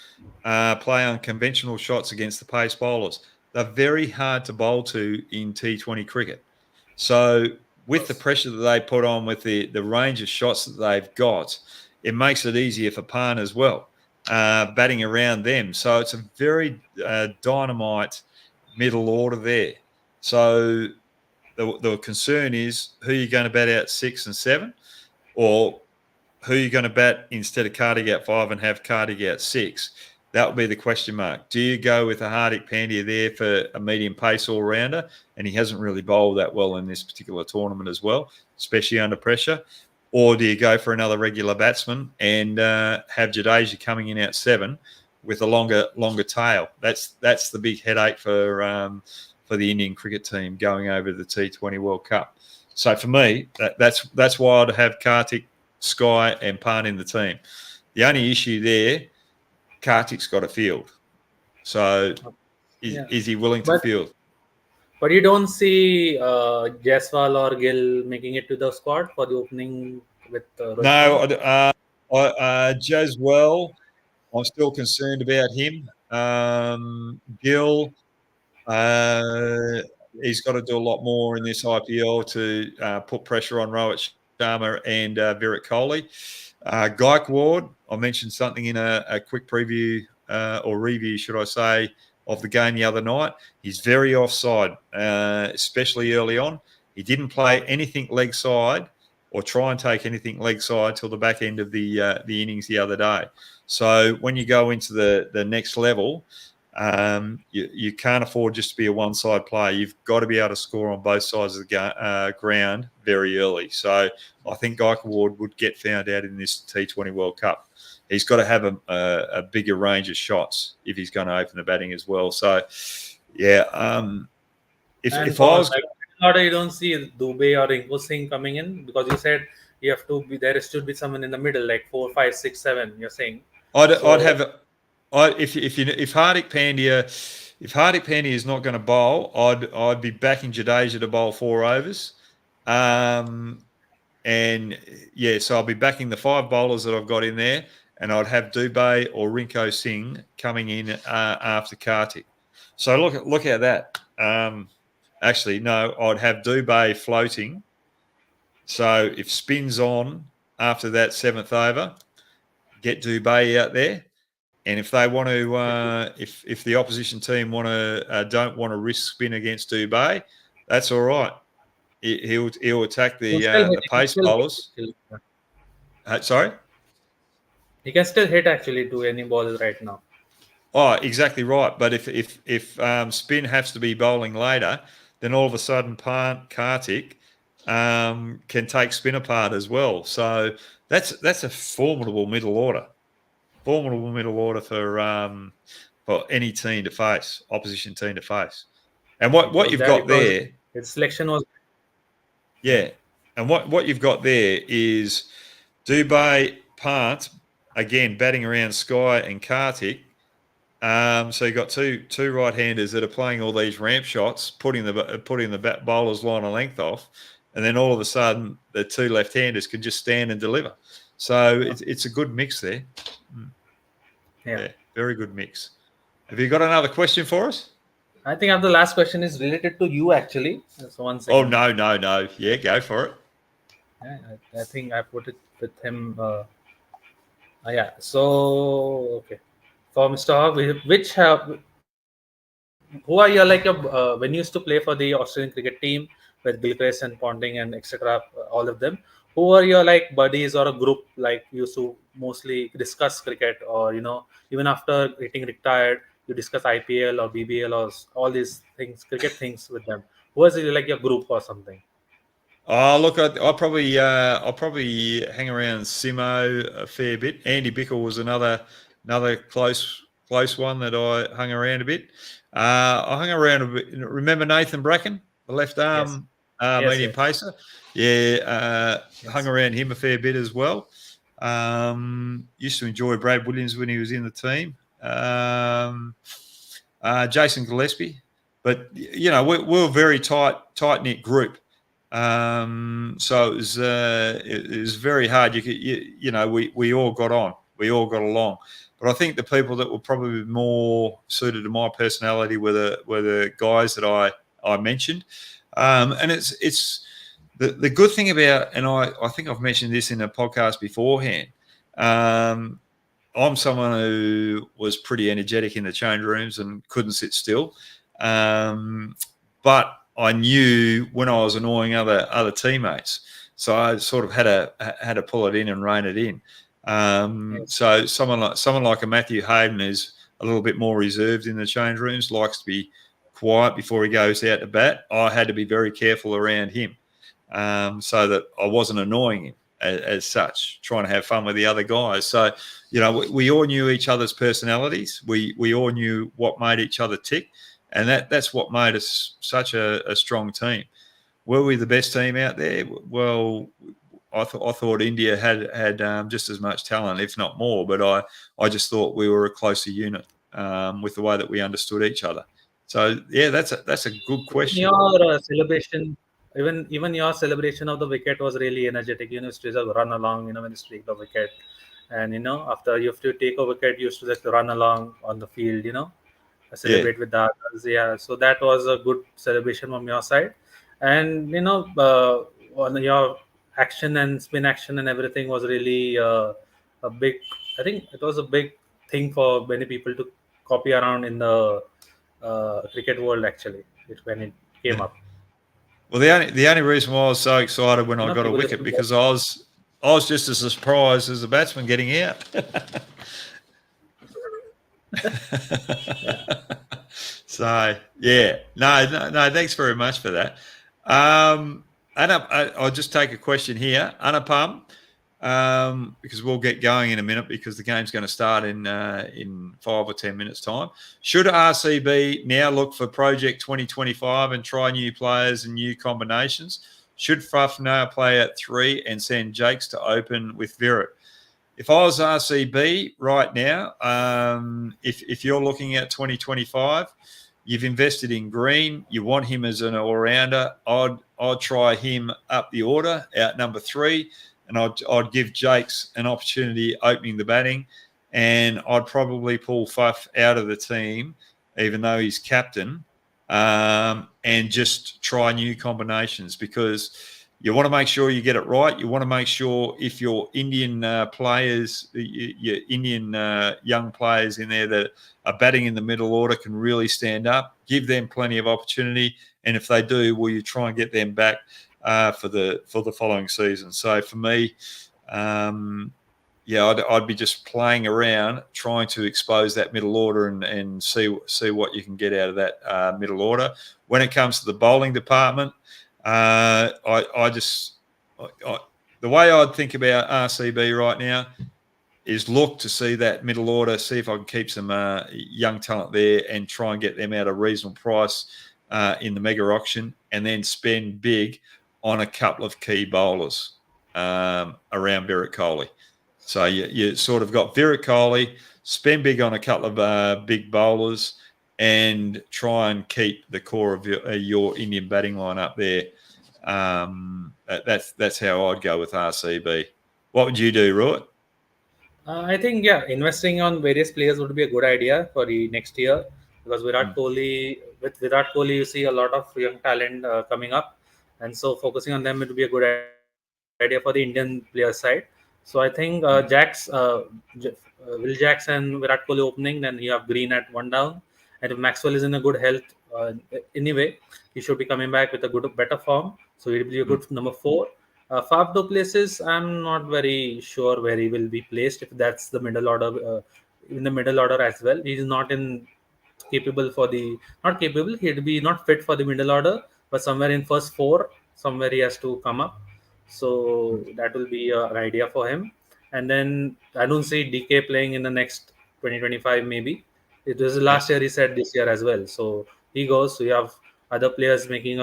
play unconventional shots against the pace bowlers. They're very hard to bowl to in T20 cricket. So with the pressure that they put on, with the range of shots that they've got, it makes it easier for Pant as well, batting around them. So it's a very dynamite middle order there. So the concern is, who you're going to bat out 6 and 7, or who you're going to bat instead of Karthik out 5 and have Karthik out 6. That would be the question mark. Do you go with a Hardik Pandya there for a medium pace all-rounder? And he hasn't really bowled that well in this particular tournament as well, especially under pressure. Or do you go for another regular batsman and have Jadeja coming in out 7 with a longer tail? That's the big headache for for the Indian cricket team going over to the T20 World Cup. So for me, that's why I'd have Karthik, Sky, and Pant in the team. The only issue there, Karthik's got a field. So is he willing to field? But you don't see Jaiswal or Gill making it to the squad for the opening with No, Jaswell, I'm still concerned about him. Gill, he's got to do a lot more in this IPL to put pressure on Rohit Sharma and Virat Kohli. Gaikwad, I mentioned something in a quick preview or review, should I say, of the game the other night. He's very offside, especially early on. He didn't play anything leg side or try and take anything leg side till the back end of the innings the other day. So when you go into the next level, you can't afford just to be a one-side player. You've got to be able to score on both sides of the ground very early. So I think Gaikwad would get found out in this T20 World Cup. He's got to have a bigger range of shots if he's going to open the batting as well. So, yeah, if I was... you don't see Dubey or Rinku Singh coming in, because you said you have to be there should be someone in the middle, like 4, 5, 6, 7. You're saying I'd have if Hardik Pandya is not going to bowl, I'd be backing Jadeja to bowl 4 overs, and yeah, so I'll be backing the 5 bowlers that I've got in there, and I'd have Dubey or Rinko Singh coming in after Karthik. So look at that. Actually, no, I'd have Dubey floating. So if spin's on after that 7th over, get Dubey out there. And if they want to, if the opposition team don't want to risk spin against Dubey, that's all right. He'll attack the pace bowlers. Sorry? He can still hit actually to any bowlers right now. Oh, exactly right. But if spin has to be bowling later, then all of a sudden Karthik can take spin apart as well. So that's a formidable middle order. Formidable middle order for any team to face, opposition team to face. And what you've got there, its selection was, yeah. And what you've got there is Dubey, Pant, again batting around Sky and Karthik. So you've got two right-handers that are playing all these ramp shots, putting the bowler's line of length off, and then all of a sudden the 2 left-handers can just stand and deliver. So it's a good mix there. Yeah, very good mix. Have you got another question for us? I think the last question is related to you actually. So one second. Oh no. Yeah, go for it. Yeah, I think I put it with him. Yeah. So okay. For Mr. Hogg, who are your when you used to play for the Australian cricket team with Gilchrist and Ponting and etc. All of them, who are your buddies or a group you used to mostly discuss cricket, or even after getting retired you discuss IPL or BBL or all these things, cricket things with them? Who is it, your group or something? Oh, look, I'll probably hang around Simo a fair bit. Andy Bickle was another close one that I hung around a bit. I hung around a bit. Remember Nathan Bracken, the left arm medium pacer? Yeah, hung around him a fair bit as well. Used to enjoy Brad Williams when he was in the team. Jason Gillespie, but we're a very tight knit group. So it was very hard. We all got on, we all got along. But I think the people that were probably more suited to my personality were the guys that I mentioned. And it's the good thing about, and I think I've mentioned this in a podcast beforehand. I'm someone who was pretty energetic in the change rooms and couldn't sit still. But I knew when I was annoying other teammates, so I sort of had to pull it in and rein it in. So someone like a Matthew Hayden is a little bit more reserved in the change rooms, likes to be quiet before he goes out to bat. I had to be very careful around him, so that I wasn't annoying him as such, trying to have fun with the other guys. So, we all knew each other's personalities. We all knew what made each other tick. And that's what made us such a strong team. Were we the best team out there? Well, I thought India had just as much talent, if not more. But I just thought we were a closer unit with the way that we understood each other. So yeah, that's a good question. Your celebration, even your celebration of the wicket was really energetic. You used to run along, when you take the wicket, and after you have to take a wicket, you used to just run along on the field, Yeah. celebrate with the others. Yeah, so that was a good celebration from your side, and on your action and spin action and everything was really a big. I think it was a big thing for many people to copy around in the cricket world. Actually, when it came up. Well, the only reason why I was so excited when I got a People just wicket because I was just as surprised as the batsman getting out. So yeah, no. Thanks very much for that. I'll just take a question here, Anupam, because we'll get going in a minute because the game's going to start in 5 or 10 minutes' time. Should RCB now look for Project 2025 and try new players and new combinations? Should Fafner play at 3 and send Jakes to open with Virat? If I was RCB right now, if you're looking at 2025, you've invested in Green, you want him as an all-rounder, I'd try him up the order, out number 3, and I'd give Jakes an opportunity opening the batting, and I'd probably pull Faf out of the team, even though he's captain, and just try new combinations because you want to make sure you get it right. You want to make sure if your Indian players, your Indian young players in there that are batting in the middle order can really stand up, give them plenty of opportunity. And if they do, will you try and get them back for the following season? So for me, I'd be just playing around, trying to expose that middle order and see what you can get out of that middle order. When it comes to the bowling department, the way I'd think about RCB right now is look to see that middle order, see if I can keep some young talent there and try and get them at a reasonable price in the mega auction, and then spend big on a couple of key bowlers around Virat Kohli. So you sort of got Virat Kohli, spend big on a couple of big bowlers, and try and keep the core of your Indian batting line up there. That's how I'd go with RCB. What would you do, Roy? I think investing on various players would be a good idea for the next year because with Virat Kohli, you see a lot of young talent coming up, and so focusing on them would be a good idea for the Indian player side. So I think Will Jacks and Virat Kohli opening, then you have Green at 1 down, and if Maxwell is in a good health anyway, he should be coming back with a better form. So it will be a good number 4. Faf du Plessis, I'm not very sure where he will be placed. If that's the middle order, in the middle order as well, he is not capable for the not capable. He'd be not fit for the middle order, but somewhere in first 4, somewhere he has to come up. So that will be an idea for him. And then I don't see DK playing in the next 2025 maybe. It was last year, he said this year as well. So he goes. So you have other players making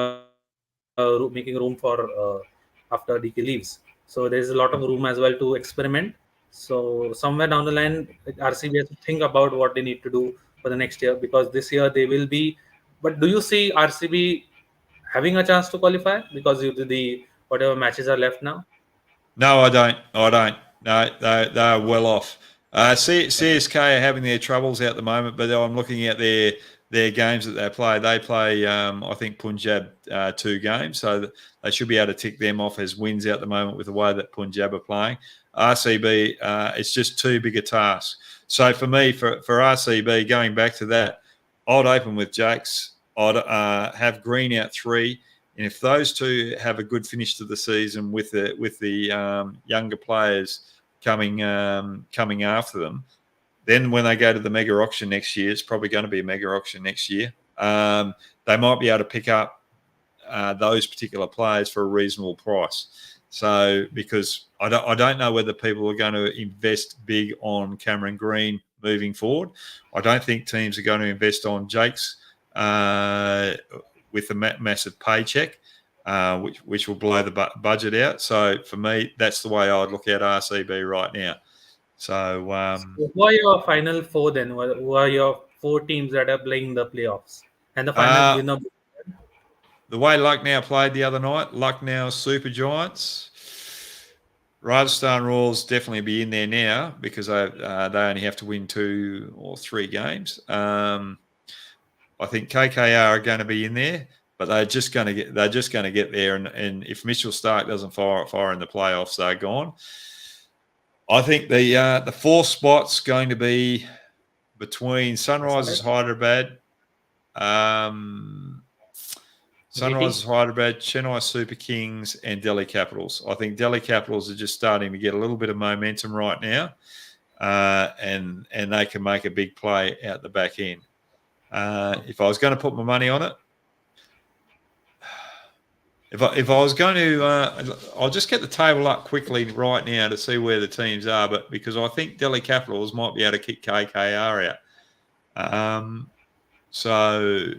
room for after DK leaves. So there's a lot of room as well to experiment. So somewhere down the line, RCB has to think about what they need to do for the next year because this year they will be. But do you see RCB having a chance to qualify because the whatever matches are left now? No, I don't. No, they're well off. CSK are having their troubles at the moment, but I'm looking at their games that they play. They play, I think, Punjab 2 games, so they should be able to tick them off as wins at the moment with the way that Punjab are playing. RCB, it's just too big a task. So for me, for RCB, going back to that, I'd open with Jakes. I'd have Green out 3. And if those 2 have a good finish to the season with the younger players coming after them, then when they go to the mega auction next year, it's probably going to be a mega auction next year. They might be able to pick up those particular players for a reasonable price. So because I don't know whether people are going to invest big on Cameron Green moving forward. I don't think teams are going to invest on Jakes with a massive paycheck, which will blow the budget out. So for me, that's the way I'd look at RCB right now. So who are your final four then? Who are your four teams that are playing the playoffs and the final winner? The way Lucknow played the other night, Lucknow Super Giants, Rajasthan Royals definitely be in there now because they only have to win 2 or 3 games. I think KKR are going to be in there, but they're just going to get there. And if Mitchell Starc doesn't fire in the playoffs, they're gone. I think the 4th spot's going to be between Sunrisers Hyderabad, Chennai Super Kings, and Delhi Capitals. I think Delhi Capitals are just starting to get a little bit of momentum right now, and they can make a big play out the back end. If I was going to put my money on it, if I was going to, I'll just get the table up quickly right now to see where the teams are. But because I think Delhi Capitals might be able to kick KKR out, so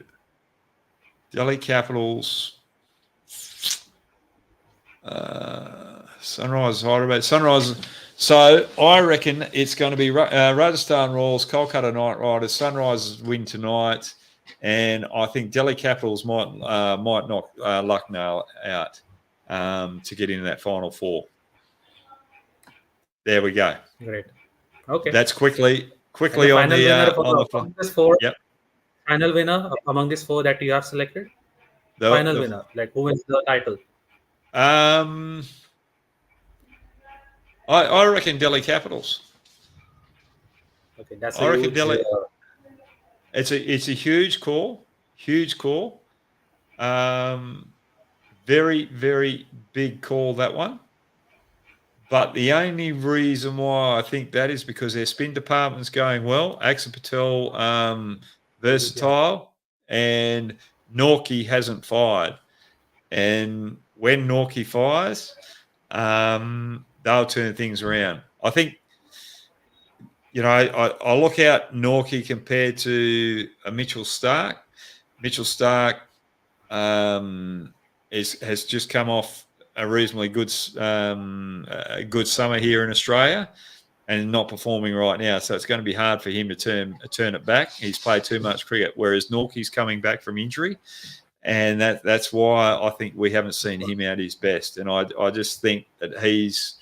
Delhi Capitals, Sunrisers Hyderabad, Sunrisers. So I reckon it's going to be Rajasthan Royals, Kolkata Knight Riders, Sunrisers win tonight, and I think Delhi Capitals might knock Lucknow out to get into that final 4. There we go. Great. Okay. That's quickly on the this 4. Yep. Final winner among these 4 that you have selected. Final winner, like who wins the title? I reckon Delhi Capitals. Okay, that's I reckon Delhi. It's a huge call. Very, very big call, that one. But the only reason why I think that is because their spin department's going well. Axel Patel, versatile, and Norkie hasn't fired. And when Norkie fires, they'll turn things around. I think, I look out Norkie compared to a Mitchell Starc. Mitchell Starc has just come off a reasonably good summer here in Australia and not performing right now. So it's going to be hard for him to turn it back. He's played too much cricket, whereas Norkie's coming back from injury. And that's why I think we haven't seen him at his best. And I just think that he's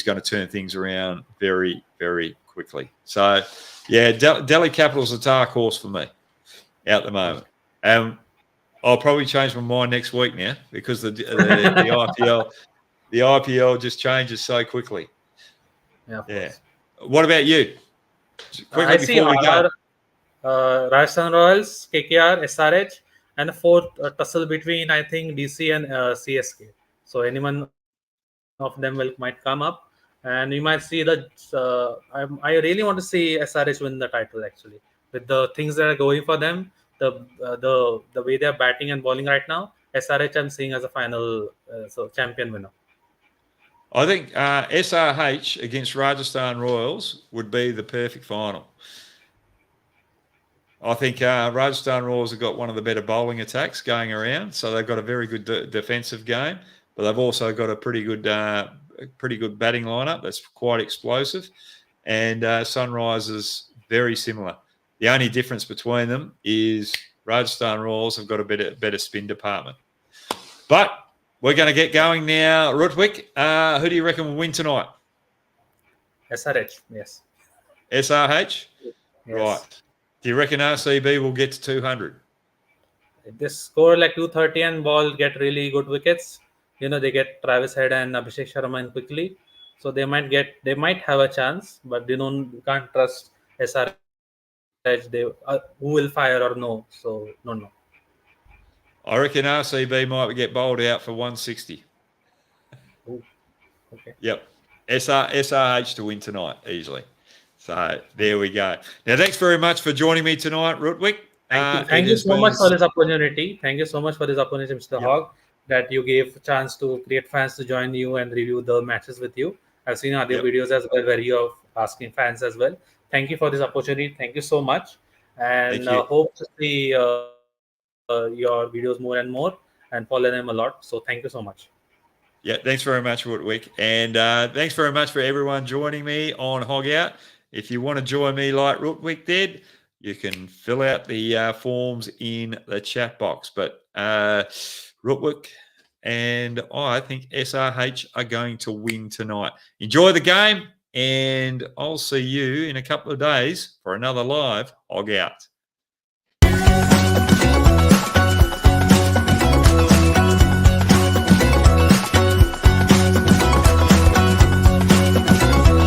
going to turn things around very, very quickly. So, yeah, Delhi Capitals a dark horse for me at the moment. I'll probably change my mind next week now because the IPL just changes so quickly. Yeah. What about you? Quickly before we go. Rajasthan Royals, KKR, SRH, and a 4th tussle between, I think, DC and CSK. So anyone of them might come up, and you might see that. I really want to see SRH win the title, actually, with the things that are going for them. The way they're batting and bowling right now, SRH I'm seeing as a final champion winner. I think SRH against Rajasthan Royals would be the perfect final. I think Rajasthan Royals have got one of the better bowling attacks going around, so they've got a very good defensive game, but they've also got a pretty good batting lineup that's quite explosive, and Sunrisers very similar. The only difference between them is Rajasthan Royals have got a better spin department. But we're going to get going now. Rutwik, who do you reckon will win tonight? SRH, yes. SRH? Yes. Right. Do you reckon RCB will get to 200? If they score like 230 and ball get really good wickets, they get Travis Head and Abhishek Sharma in quickly. So they might have a chance, but you can't trust SRH. Who will fire or no? So no. I reckon RCB might get bowled out for 160. Ooh, okay. Yep. SRH to win tonight easily. So there we go. Now, thanks very much for joining me tonight, Rutwik. Thank you so much for this opportunity. Thank you so much for this opportunity, Mr. Hogg, that you gave a chance to create fans to join you and review the matches with you. I've seen other videos as well where you are asking fans as well. Thank you for this opportunity. Thank you so much. and Thank you. hope to see your videos more and more and follow them a lot. So thank you so much. Yeah, thanks very much, Woodwick. And thanks very much for everyone joining me on HOGGOUT. If you want to join me like Woodwick did, you can fill out the forms in the chat box. But Woodwick and I think SRH are going to win tonight. Enjoy the game, and I'll see you in a couple of days for another live HOGGOUT.